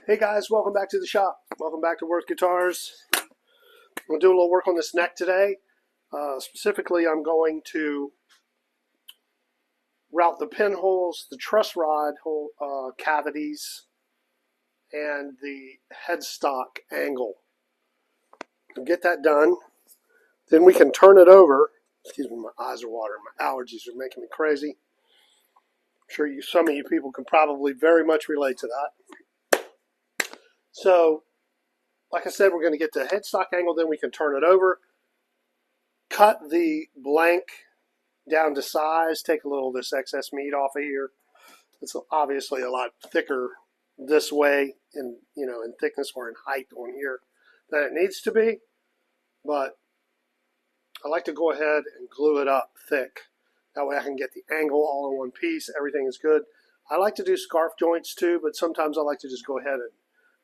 Hey guys, welcome back to the shop. Welcome back to Worth Guitars. I'm going to do a little work on this neck today. Specifically, I'm going to route the pinholes, the truss rod hole, cavities, and the headstock angle. And get that done. Then we can turn it over. Excuse me, my eyes are watering. My allergies are making me crazy. I'm sure some of you people can probably very much relate to that. So, like I said, we're going to get the headstock angle, then we can turn it over. Cut the blank down to size. Take a little of this excess meat off of here. It's obviously a lot thicker this way in thickness or in height on here than it needs to be. But I like to go ahead and glue it up thick. That way I can get the angle all in one piece. Everything is good. I like to do scarf joints too, but sometimes I like to just go ahead and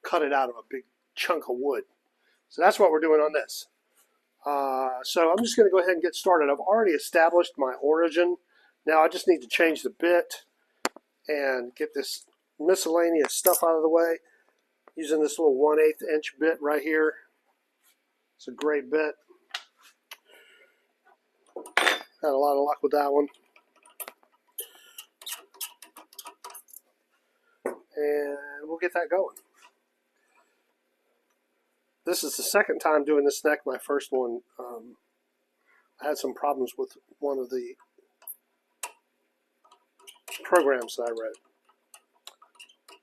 cut it out of a big chunk of wood. So that's what we're doing on this. So I'm just going to go ahead and get started. I've already established my origin. Now I just need to change the bit and get this miscellaneous stuff out of the way using this little 1/8 inch bit right here. It's a great bit. Had a lot of luck with that one. And we'll get that going. This is the second time doing this neck. My first one, I had some problems with one of the programs that I read.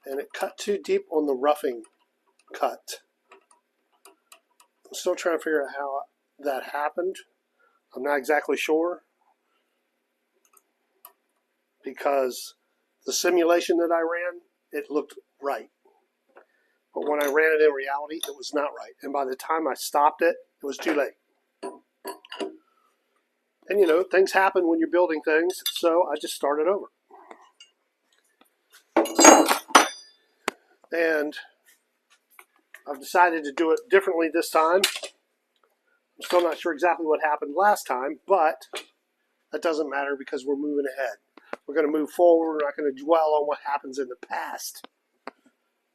And it cut too deep on the roughing cut. I'm still trying to figure out how that happened. I'm not exactly sure, because the simulation that I ran, it looked right. But when I ran it in reality, it was not right. And by the time I stopped it, it was too late. And things happen when you're building things, so I just started over. And I've decided to do it differently this time. I'm still not sure exactly what happened last time, but that doesn't matter because we're moving ahead. We're going to move forward. We're not going to dwell on what happens in the past,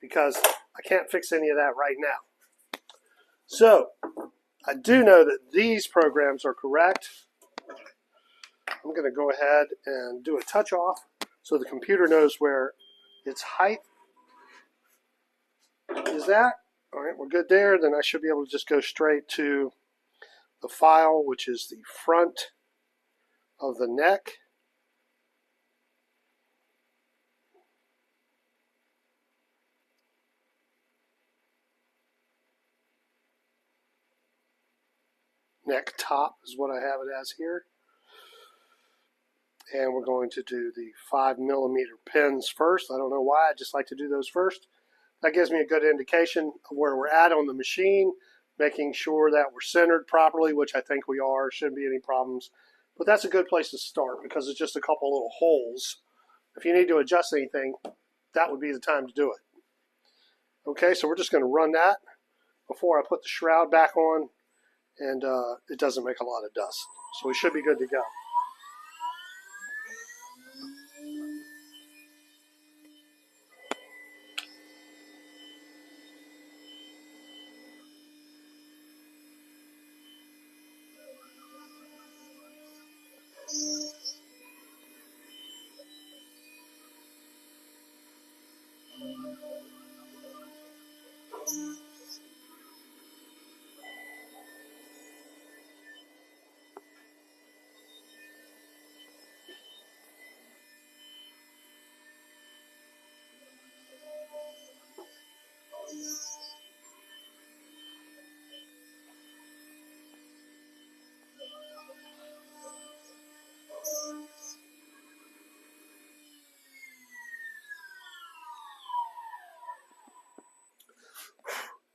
because I can't fix any of that right now. So I do know that these programs are correct. I'm going to go ahead and do a touch off so the computer knows where its height is at. All right, we're good there. Then I should be able to just go straight to the file, which is the front of the neck. Neck top is what I have it as here. And we're going to do the 5mm pins first. I don't know why, I just like to do those first. That gives me a good indication of where we're at on the machine, making sure that we're centered properly, which I think we are. Shouldn't be any problems. But that's a good place to start because it's just a couple little holes. If you need to adjust anything, that would be the time to do it. Okay, so we're just going to run that before I put the shroud back on, and it doesn't make a lot of dust. So we should be good to go.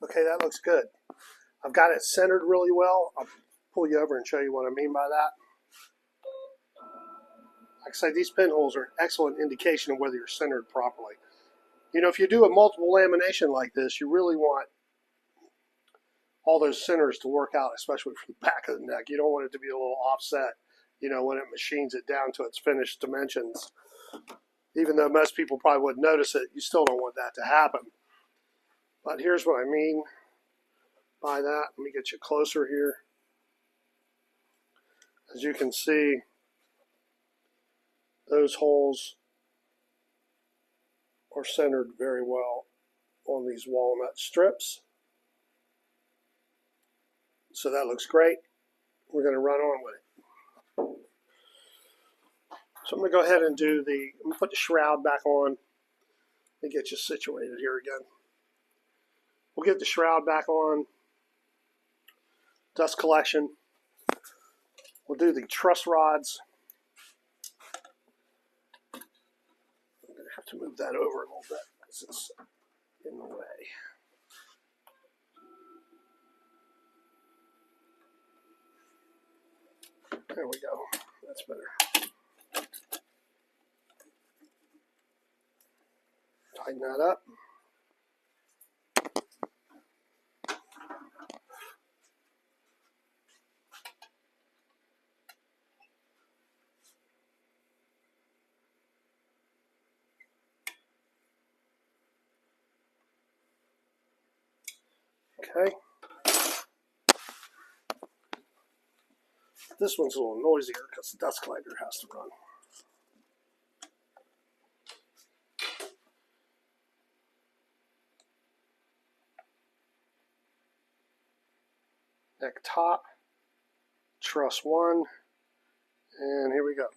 Okay, that looks good. I've got it centered really well. I'll pull you over and show you what I mean by that. Like I say, these pinholes are an excellent indication of whether you're centered properly. If you do a multiple lamination like this, you really want all those centers to work out, especially for the back of the neck. You don't want it to be a little offset, when it machines it down to its finished dimensions. Even though most people probably wouldn't notice it, you still don't want that to happen. But here's what I mean by that. Let me get you closer here. As you can see, those holes are centered very well on these walnut strips. So that looks great. We're going to run on with it. So I'm going to go ahead and I'm going to put the shroud back on. Let me get you situated here again. We'll get the shroud back on. Dust collection. We'll do the truss rods. I'm going to have to move that over a little bit because it's in the way. There we go. That's better. Tighten that up. Okay. This one's a little noisier because the dust collector has to run. Neck top, truss 1, and here we go.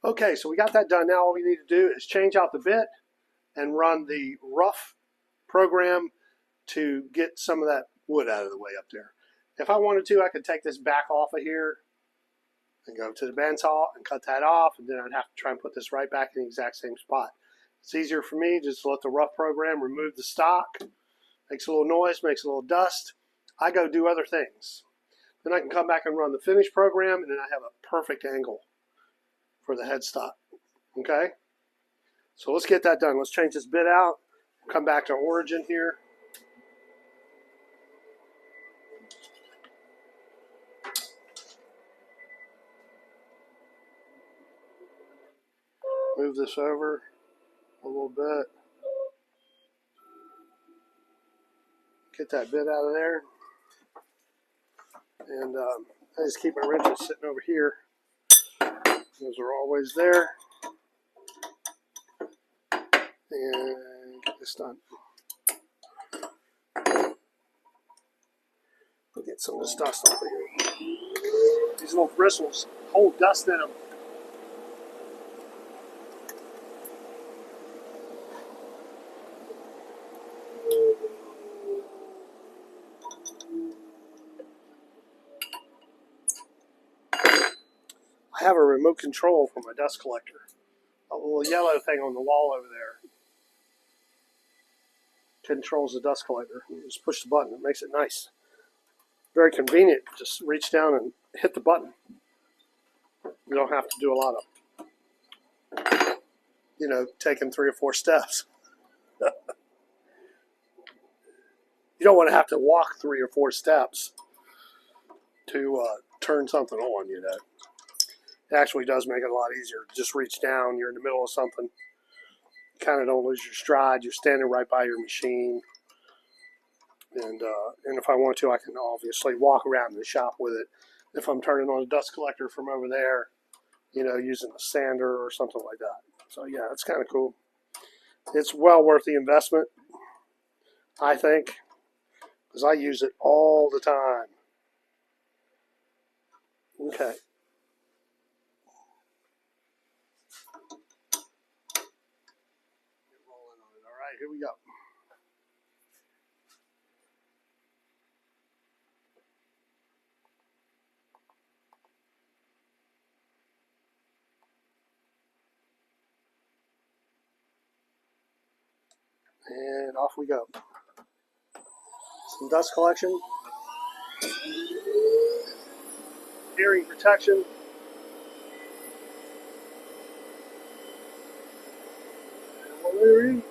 Okay, so we got that done. Now all we need to do is change out the bit and run the rough program to get some of that wood out of the way up there. If I wanted to, I could take this back off of here and go to the bandsaw and cut that off, and then I'd have to try and put this right back in the exact same spot. It's easier for me just to let the rough program remove the stock. Makes a little noise, makes a little dust. I go do other things. Then I can come back and run the finish program, and then I have a perfect angle for the headstock. Okay? So let's get that done. Let's change this bit out. Come back to origin here. Move this over a little bit. Get that bit out of there. And I just keep my wrenches sitting over here. Those are always there. And get this done. We'll get some of this dust off of here. These little bristles hold dust in them. I have a remote control for my dust collector. A little yellow thing on the wall over there controls the dust collector. You just push the button. It makes it nice. Very convenient. Just reach down and hit the button. You don't have to do a lot of, taking 3 or 4 steps. You don't want to have to walk 3 or 4 steps to turn something on, It actually does make it a lot easier. Just reach down. You're in the middle of something. Kind of don't lose your stride. You're standing right by your machine. And if I want to, I can obviously walk around the shop with it. If I'm turning on a dust collector from over there, using a sander or something like that. So yeah, it's kind of cool. It's well worth the investment, I think, because I use it all the time. Okay. All right, here we go. And off we go. Some dust collection. Hearing protection. And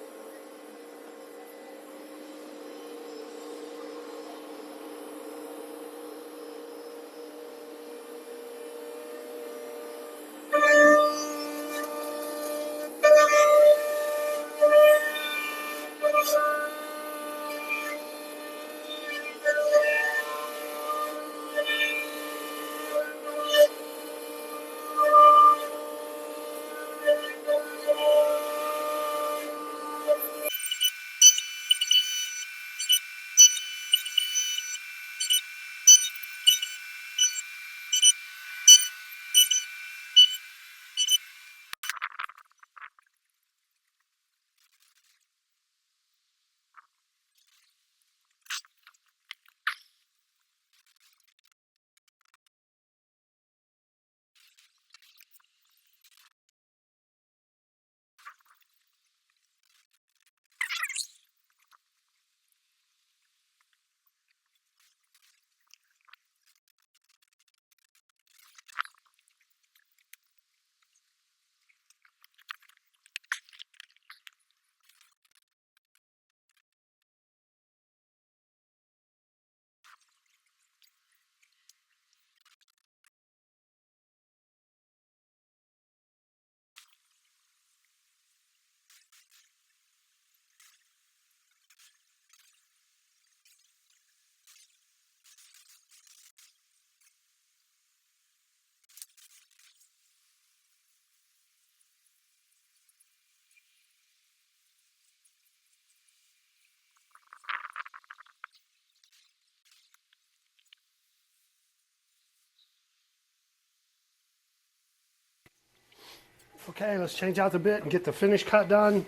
okay, let's change out the bit and get the finish cut done.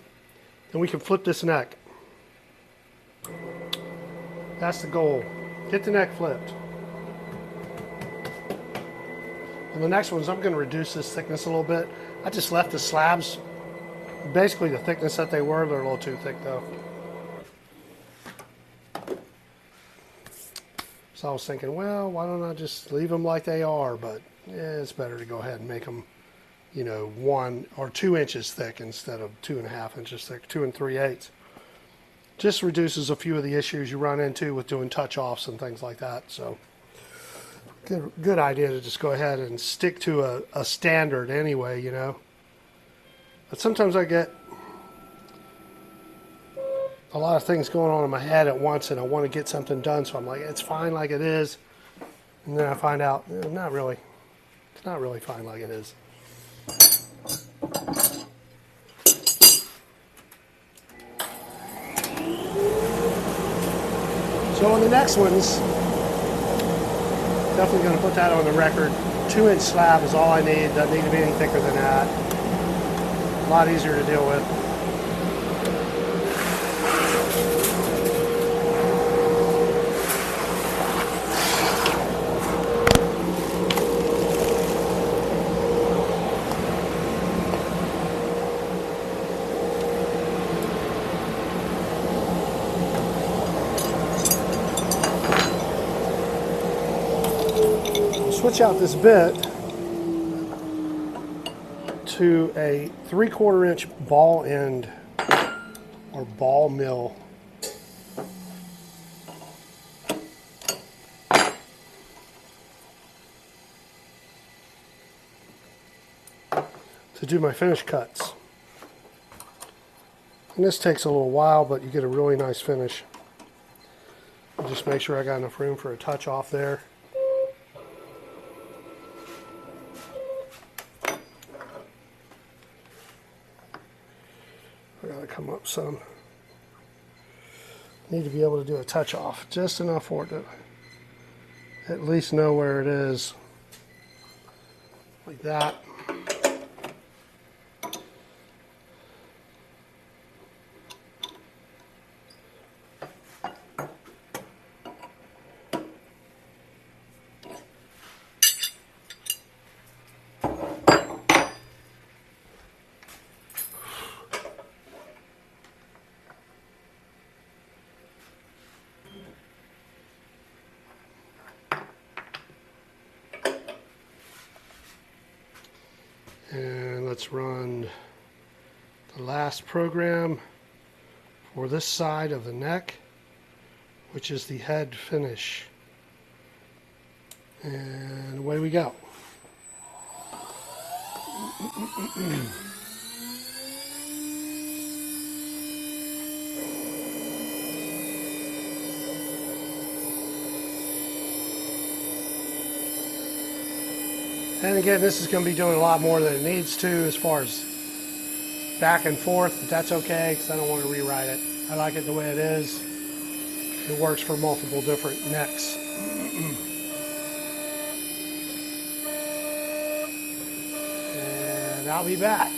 Then we can flip this neck. That's the goal. Get the neck flipped. And the next ones, I'm going to reduce this thickness a little bit. I just left the slabs basically the thickness that they were. They're a little too thick though. So I was thinking, well, why don't I just leave them like they are? But yeah, it's better to go ahead and make them, 1 or 2 inches thick instead of 2.5 inches thick, 2 3/8. Just reduces a few of the issues you run into with doing touch-offs and things like that. So good idea to just go ahead and stick to a standard anyway, But sometimes I get a lot of things going on in my head at once and I want to get something done. So I'm like, it's fine like it is. And then I find out, not really. It's not really fine like it is. So on the next ones, definitely going to put that on the record. 2-inch slab is all I need. Doesn't need to be any thicker than that. A lot easier to deal with. Switch out this bit to a 3/4 inch ball end or ball mill. To do my finish cuts. And this takes a little while, but you get a really nice finish. Just make sure I got enough room for a touch off there. I gotta come up some. Need to be able to do a touch off, just enough for it to at least know where it is. Like that. And let's run the last program for this side of the neck, which is the head finish. And away we go. And again, this is going to be doing a lot more than it needs to as far as back and forth, but that's okay because I don't want to rewrite it. I like it the way it is. It works for multiple different necks. And I'll be back.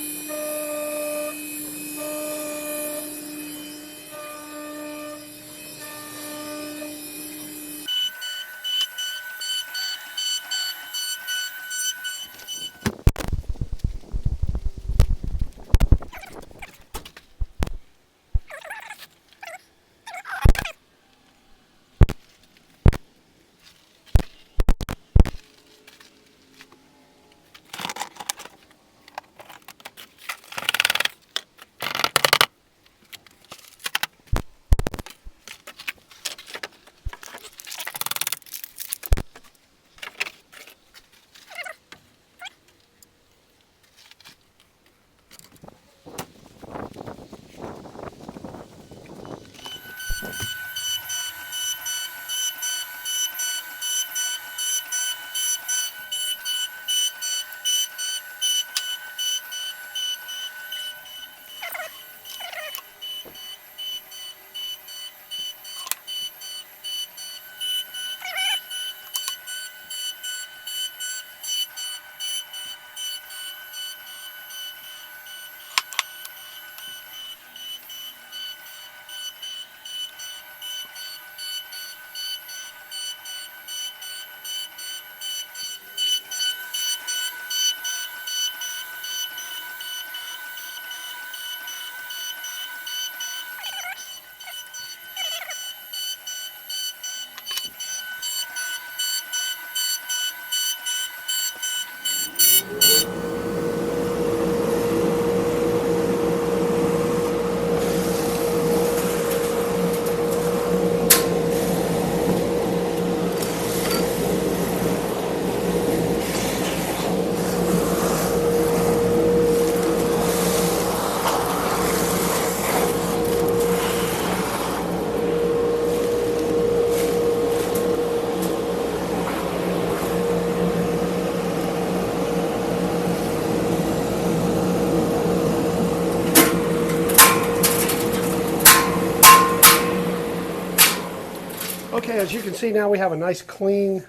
as you can see now, we have a nice clean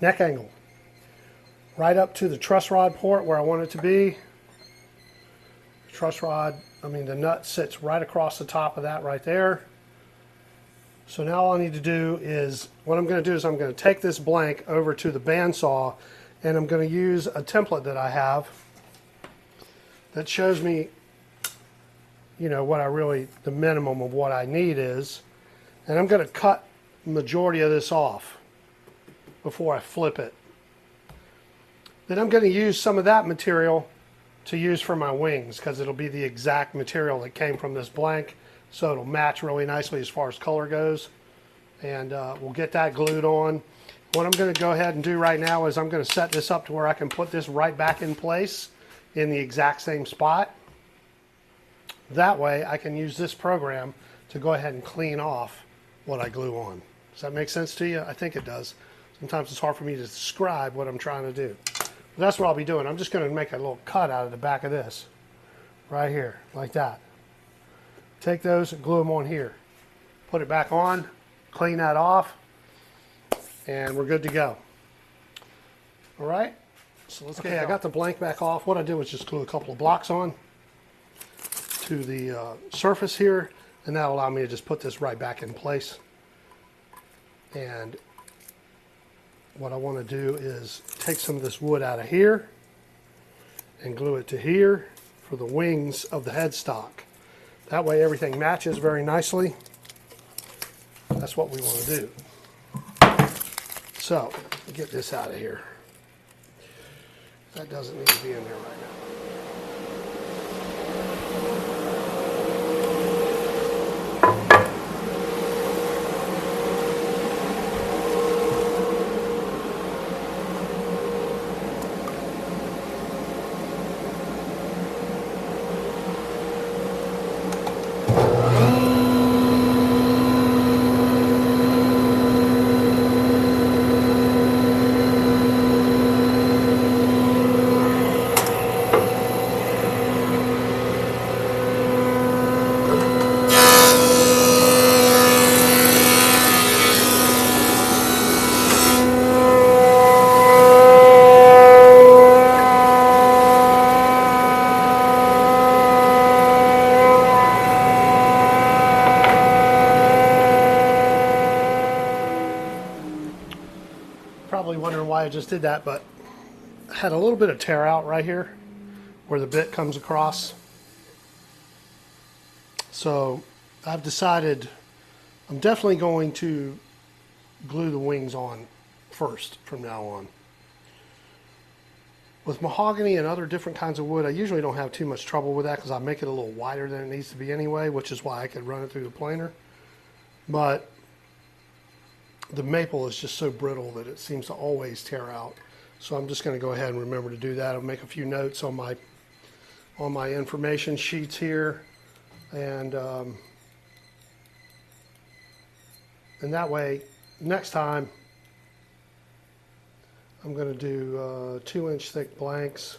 neck angle. Right up to the truss rod port where I want it to be. The nut sits right across the top of that right there. So now all I need to do is, what I'm going to do is I'm going to take this blank over to the bandsaw, and I'm going to use a template that I have that shows me, the minimum of what I need is. And I'm going to cut the majority of this off before I flip it. Then I'm going to use some of that material to use for my wings, because it'll be the exact material that came from this blank, so it'll match really nicely as far as color goes. And we'll get that glued on. What I'm going to go ahead and do right now is I'm going to set this up to where I can put this right back in place in the exact same spot. That way I can use this program to go ahead and clean off what I glue on. Does that make sense to you? I think it does. Sometimes it's hard for me to describe what I'm trying to do. But that's what I'll be doing. I'm just going to make a little cut out of the back of this. Right here, like that. Take those and glue them on here. Put it back on, clean that off, and we're good to go. All right? So let's I got the blank back off. What I did was just glue a couple of blocks on to the surface here, and that'll allow me to just put this right back in place. And what I want to do is take some of this wood out of here and glue it to here for the wings of the headstock. That way everything matches very nicely. That's what we want to do. So, get this out of here. That doesn't need to be in there right now. Probably wondering why I just did that, but I had a little bit of tear out right here where the bit comes across. So I've decided I'm definitely going to glue the wings on first from now on. With mahogany and other different kinds of wood, I usually don't have too much trouble with that because I make it a little wider than it needs to be anyway, which is why I could run it through the planer. But the maple is just so brittle that it seems to always tear out. So I'm just going to go ahead and remember to do that. I'll make a few notes on my information sheets here, and that way next time I'm going to do 2-inch thick blanks.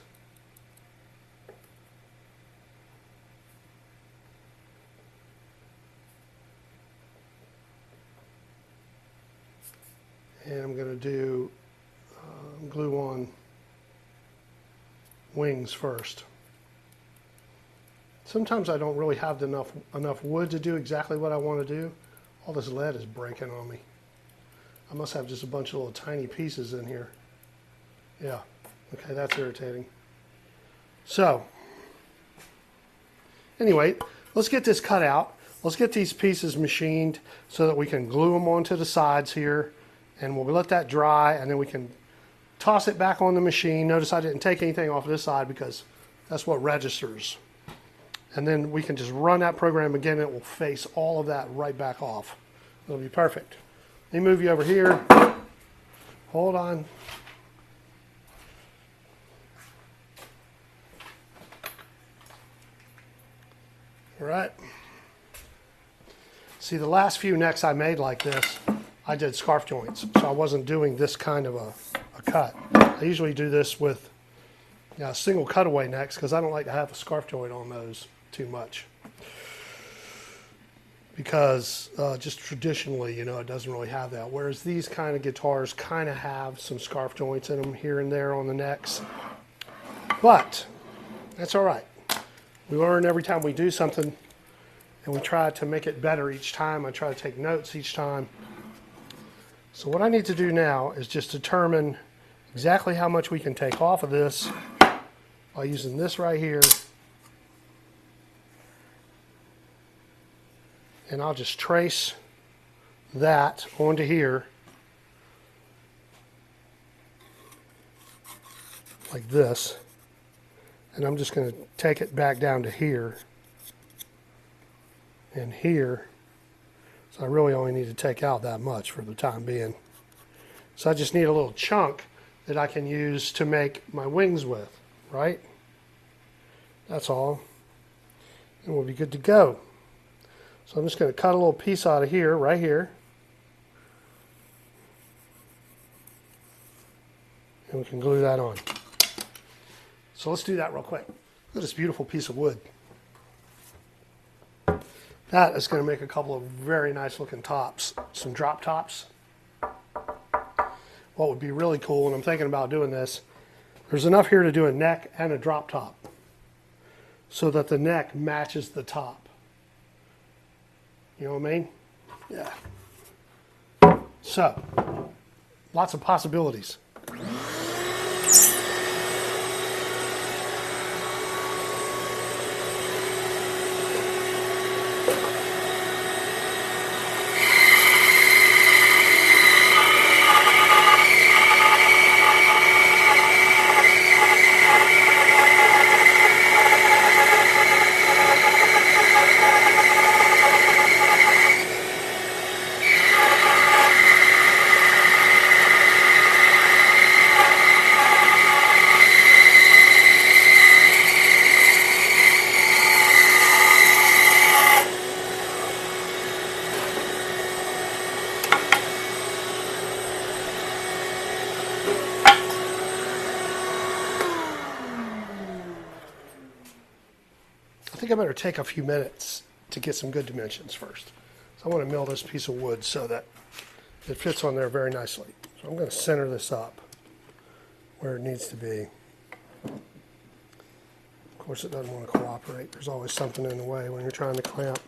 And I'm going to do glue on wings first. Sometimes I don't really have enough wood to do exactly what I want to do. All this lead is breaking on me. I must have just a bunch of little tiny pieces in here. Yeah, okay, that's irritating. So, anyway, let's get this cut out. Let's get these pieces machined so that we can glue them onto the sides here. And we'll let that dry, and then we can toss it back on the machine. Notice I didn't take anything off this side because that's what registers. And then we can just run that program again, and it will face all of that right back off. It'll be perfect. Let me move you over here. Hold on. All right. See, the last few necks I made like this, I did scarf joints, so I wasn't doing this kind of a cut. I usually do this with single cutaway necks because I don't like to have a scarf joint on those too much. because just traditionally, you know, it doesn't really have that. Whereas these kind of guitars kind of have some scarf joints in them here and there on the necks. But that's all right. We learn every time we do something, and we try to make it better each time. I try to take notes each time. So what I need to do now is just determine exactly how much we can take off of this by using this right here. And I'll just trace that onto here like this. And I'm just going to take it back down to here and here. So I really only need to take out that much for the time being. So I just need a little chunk that I can use to make my wings with, right? That's all. And we'll be good to go. So I'm just going to cut a little piece out of here, right here. And we can glue that on. So let's do that real quick. Look at this beautiful piece of wood. That is going to make a couple of very nice looking tops, some drop tops. What would be really cool, and I'm thinking about doing this, there's enough here to do a neck and a drop top so that the neck matches the top. You know what I mean? Yeah. So, lots of possibilities. I think I better take a few minutes to get some good dimensions first. So I want to mill this piece of wood so that it fits on there very nicely. So I'm going to center this up where it needs to be. Of course, it doesn't want to cooperate. There's always something in the way when you're trying to clamp.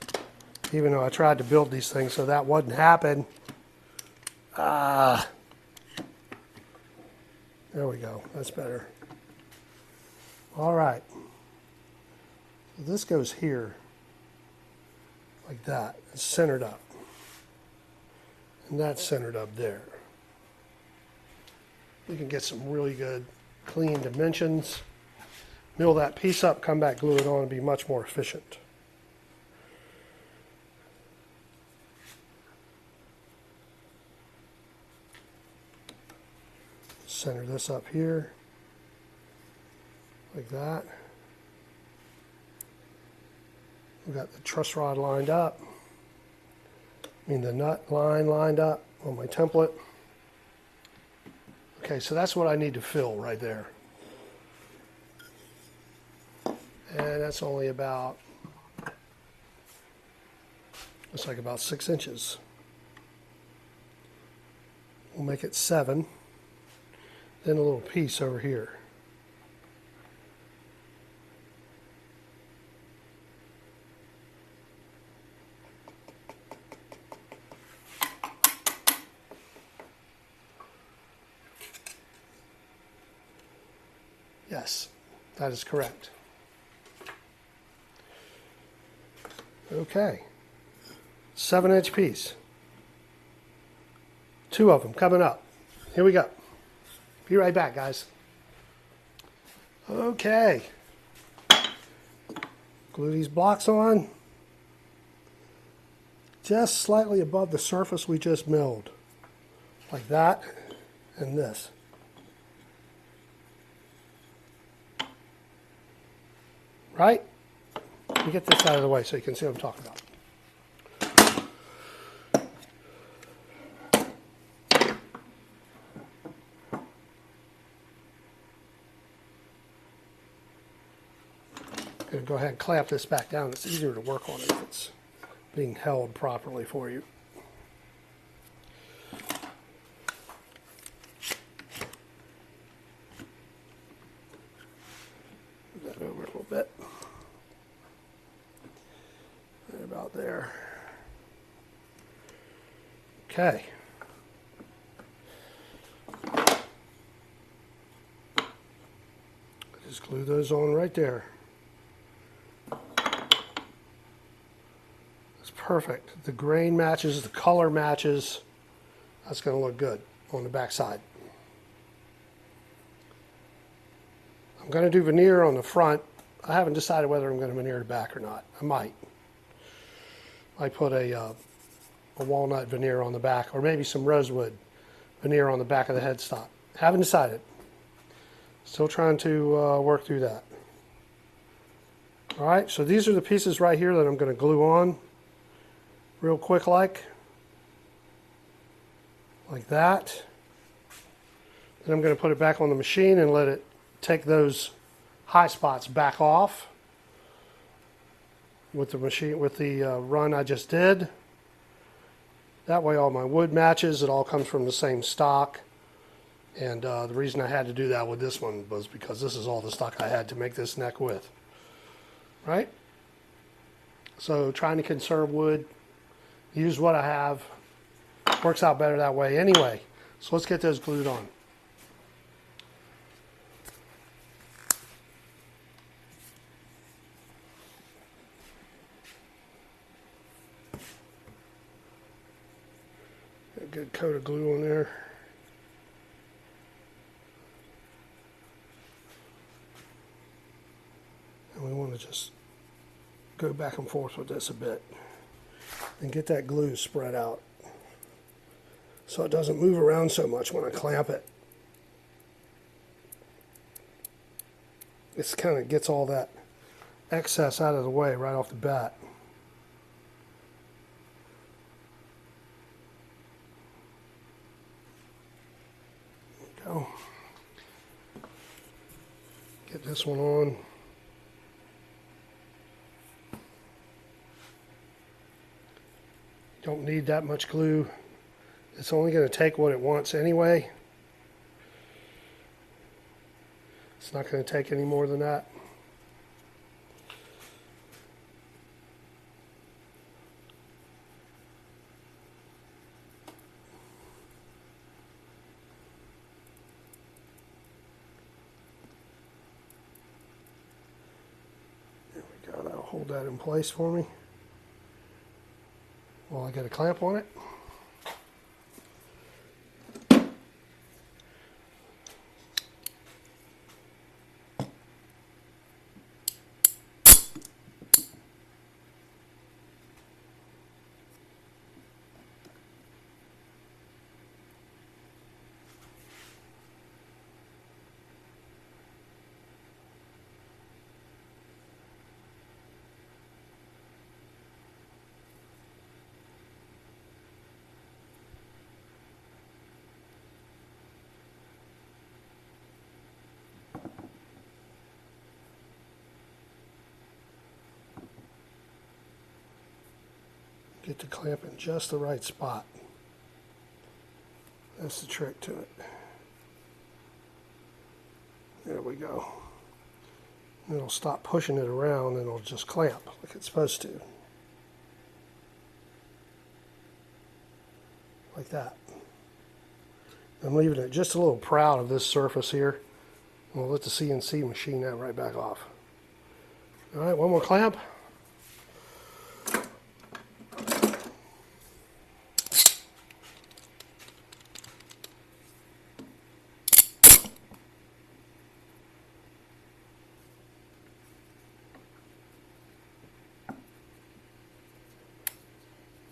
Even though I tried to build these things so that wouldn't happen. There we go. That's better. All right. This goes here, like that. It's centered up. And that's centered up there. We can get some really good, clean dimensions. Mill that piece up, come back, glue it on, and be much more efficient. Center this up here, like that. We've got the truss rod lined up. I mean the nut line lined up on my template. Okay, so that's what I need to fill right there. And that's only about, looks like about 6 inches. We'll make it 7. Then a little piece over here. Yes, that is correct. Okay, 7-inch piece. 2 of them coming up. Here we go. Be right back, guys. Okay. Glue these blocks on. Just slightly above the surface we just milled. Like that and this. Right? Let me get this out of the way so you can see what I'm talking about. I'm going to go ahead and clamp this back down. It's easier to work on if it's being held properly for you. Move that over a little bit. Right about there. Okay. Just glue those on right there. That's perfect. The grain matches, the color matches. That's going to look good on the back side. I'm going to do veneer on the front. I haven't decided whether I'm going to veneer the back or not. I might. I put a walnut veneer on the back, or maybe some rosewood veneer on the back of the headstock. Haven't decided. Still trying to work through that. All right, so these are the pieces right here that I'm going to glue on real quick like that. Then I'm going to put it back on the machine and let it take those high spots back off with the machine, with the run I just did. That way all my wood matches. It all comes from the same stock. And the reason I had to do that with this one was because this is all the stock I had to make this neck with. Right? So trying to conserve wood, use what I have, works out better that way anyway. So let's get those glued on. A good coat of glue on there. And we want to just go back and forth with this a bit and get that glue spread out so it doesn't move around so much when I clamp it. It kind of gets all that excess out of the way right off the bat. There we go. Get this one on. Don't need that much glue. It's only going to take what it wants anyway. It's not going to take any more than that. There we go. That'll hold that in place for me. Well, I got a clamp on it. Get the clamp in just the right spot. That's the trick to it. There we go. It'll stop pushing it around and it'll just clamp like it's supposed to. Like that. I'm leaving it just a little proud of this surface here. We'll let the CNC machine that right back off. All right, one more clamp.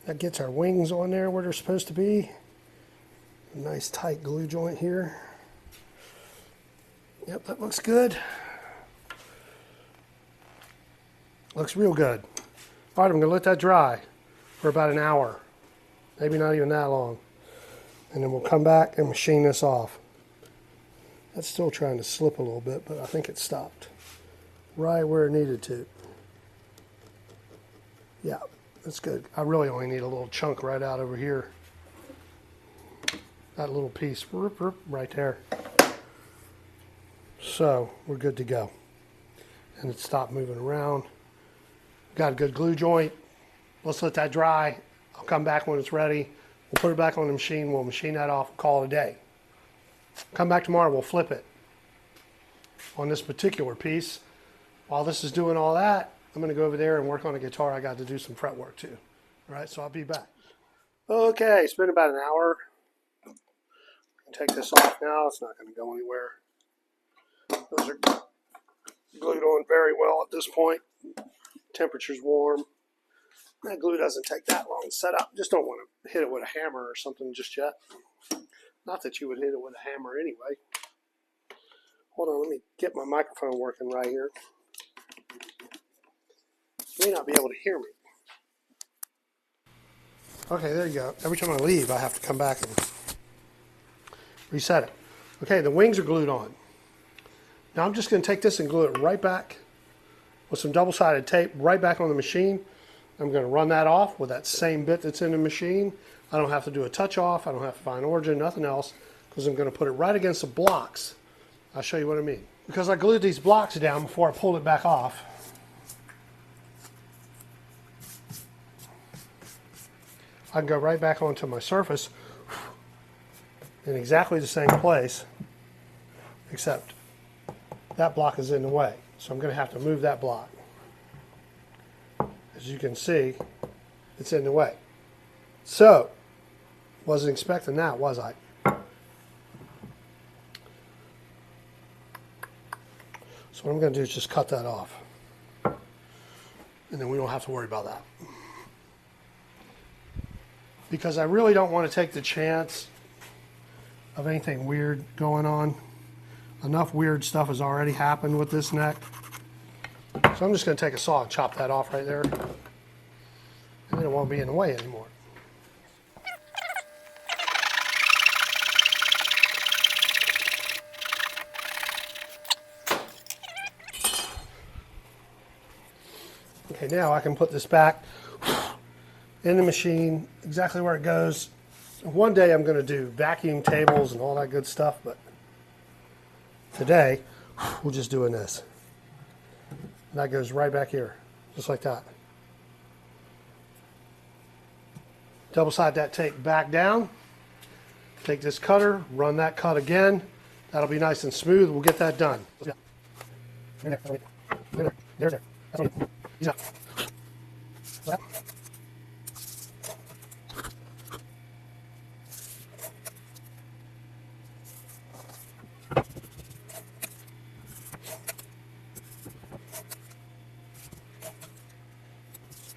That gets our wings on there where they're supposed to be. A nice tight glue joint here. Yep, that looks good. Looks real good. All right, I'm gonna let that dry for about an hour. Maybe not even that long. And then we'll come back and machine this off. That's still trying to slip a little bit, but I think it stopped right where it needed to. Yeah, That's good. I really only need a little chunk right out over here. That little piece right there. So we're good to go. And it stopped moving around. Got a good glue joint. Let's let that dry. I'll come back when it's ready. We'll put it back on the machine. We'll machine that off, call it a day. Come back tomorrow, we'll flip it on this particular piece. While this is doing all that, I'm going to go over there and work on a guitar. I got to do some fret work too. All right, so I'll be back. Okay, it's been about an hour. Take this off now. It's not going to go anywhere. Those are glued on very well at this point. Temperature's warm. That glue doesn't take that long to set up. Just don't want to hit it with a hammer or something just yet. Not that you would hit it with a hammer anyway. Hold on, let me get my microphone working right here. You may not be able to hear me. Okay, there you go. Every time I leave, I have to come back and reset it. Okay, the wings are glued on. Now I'm just going to take this and glue it right back with some double-sided tape right back on the machine. I'm going to run that off with that same bit that's in the machine. I don't have to do a touch off. I don't have to find origin, nothing else, because I'm going to put it right against the blocks. I'll show you what I mean. Because I glued these blocks down before I pulled it back off. I can go right back onto my surface in exactly the same place, except that block is in the way. So I'm going to have to move that block. As you can see, it's in the way. So, wasn't expecting that, was I? So what I'm going to do is just cut that off. And then we don't have to worry about that. Because I really don't want to take the chance of anything weird going on. Enough weird stuff has already happened with this neck. So I'm just going to take a saw and chop that off right there. And then it won't be in the way anymore. Okay, now I can put this back in the machine exactly where it goes. One day I'm going to do vacuum tables and all that good stuff, but today we're just doing this. And that goes right back here, just like that. Double side that tape back down. Take this cutter, run that cut again. That'll be nice and smooth. We'll get that done. There. He's up.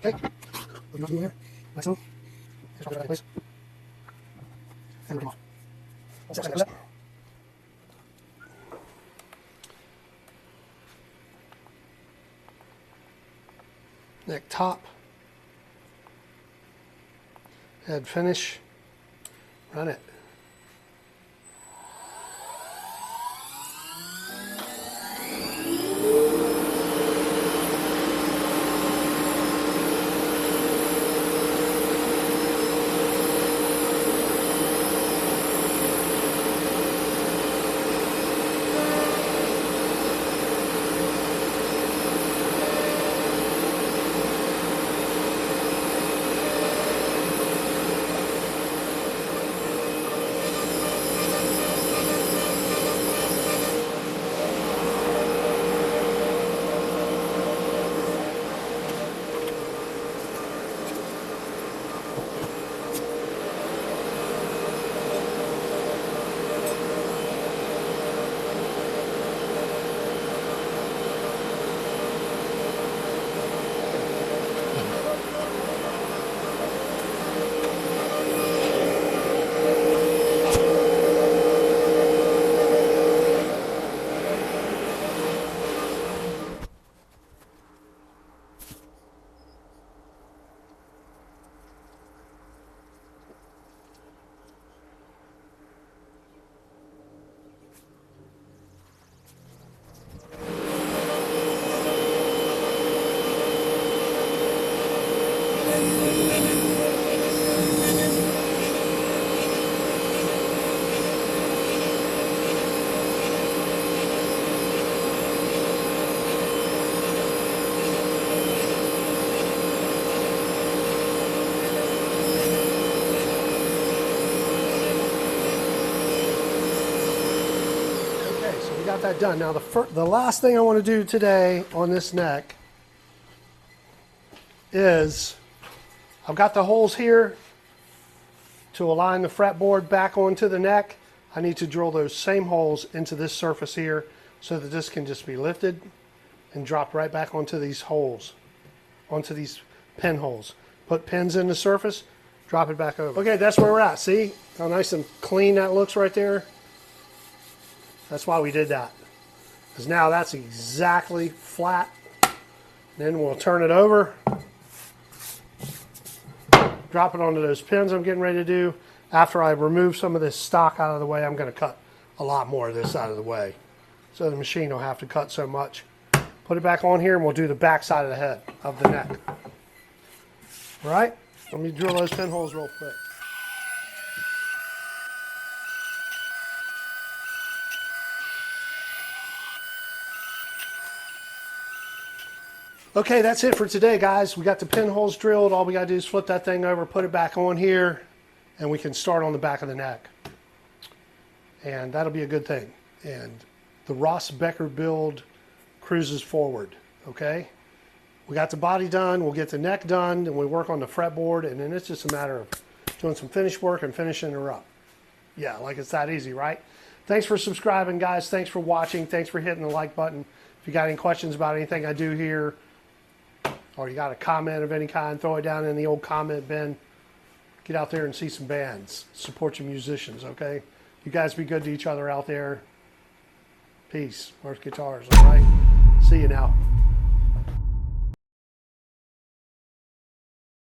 Okay. Put it here. Nice one. Here's the right place. And rip it off. Neck top. Head finish. Run it. got that done. Now the last thing I want to do today on this neck is I've got the holes here to align the fretboard back onto the neck. I need to drill those same holes into this surface here so that this can just be lifted and dropped right back onto these holes, onto these pin holes. Put pins in the surface, drop it back over. Okay, that's where we're at. See how nice and clean that looks right there? That's why we did that. Because now that's exactly flat. Then we'll turn it over, drop it onto those pins I'm getting ready to do. After I remove some of this stock out of the way, I'm going to cut a lot more of this out of the way. So the machine will have to cut so much. Put it back on here and we'll do the back side of the head, of the neck. All right, let me drill those pinholes real quick. Okay, that's it for today, guys. We got the pinholes drilled. All we got to do is flip that thing over, put it back on here, and we can start on the back of the neck. And that'll be a good thing. And the Ross Becker build cruises forward, okay? We got the body done, we'll get the neck done, and we work on the fretboard, and then it's just a matter of doing some finish work and finishing her up. Yeah, like it's that easy, right? Thanks for subscribing, guys. Thanks for watching. Thanks for hitting the like button. If you got any questions about anything I do here, or you got a comment of any kind, throw it down in the old comment bin. Get out there and see some bands. Support your musicians, okay? You guys be good to each other out there. Peace. Where's guitars, all right? See you now.